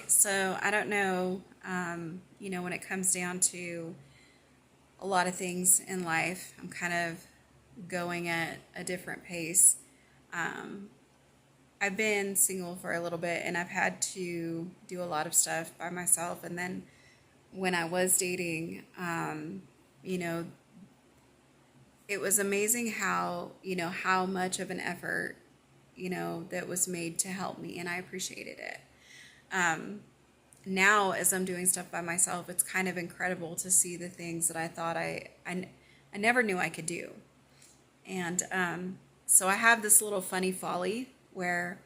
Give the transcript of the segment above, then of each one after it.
So I don't know, when it comes down to a lot of things in life, I'm kind of going at a different pace. Um, I've been single for a little bit and I've had to do a lot of stuff by myself. And then when I was dating, you know, it was amazing how much of an effort, that was made to help me, and I appreciated it. Um, Now, as I'm doing stuff by myself, it's kind of incredible to see the things that I thought I never knew I could do. And so I have this little funny folly where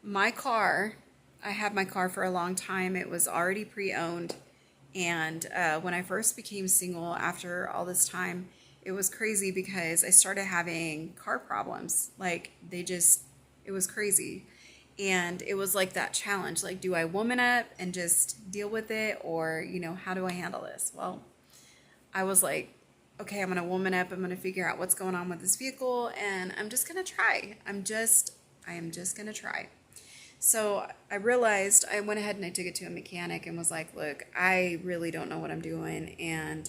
my car, I had my car for a long time. It was already pre-owned. And when I first became single after all this time, it was crazy because I started having car problems. It was crazy. And it was like that challenge, like, do I woman up and just deal with it? Or, how do I handle this? Well, I was like, okay, I'm going to woman up. I'm going to figure out what's going on with this vehicle. And I'm just going to try. I am just going to try. So I realized, I went ahead and I took it to a mechanic and was like, look, I really don't know what I'm doing. And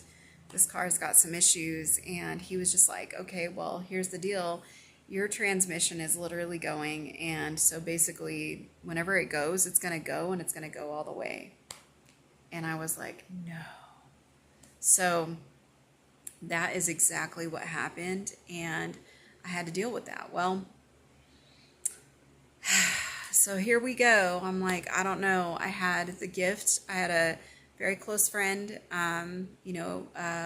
this car's got some issues. And he was just like, okay, well, here's the deal. Your transmission is literally going. And so basically, whenever it goes, it's going to go and it's going to go all the way. And I was like, no. So that is exactly what happened. And I had to deal with that. Well, so here we go. I'm like, I don't know. I had the gift. I had a very close friend.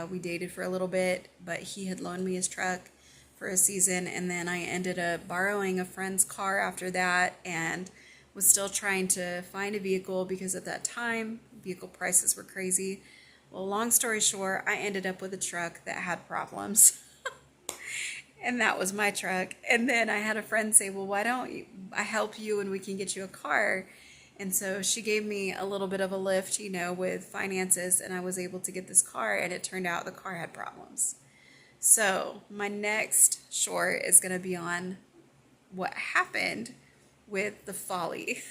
We dated for a little bit, but he had loaned me his truck for a season. And then I ended up borrowing a friend's car after that and was still trying to find a vehicle because at that time, vehicle prices were crazy. Well, long story short, I ended up with a truck that had problems. And that was my truck. And then I had a friend say, well, why don't I help you and we can get you a car? And so she gave me a little bit of a lift, with finances, and I was able to get this car, and it turned out the car had problems. So my next short is going to be on what happened with the folly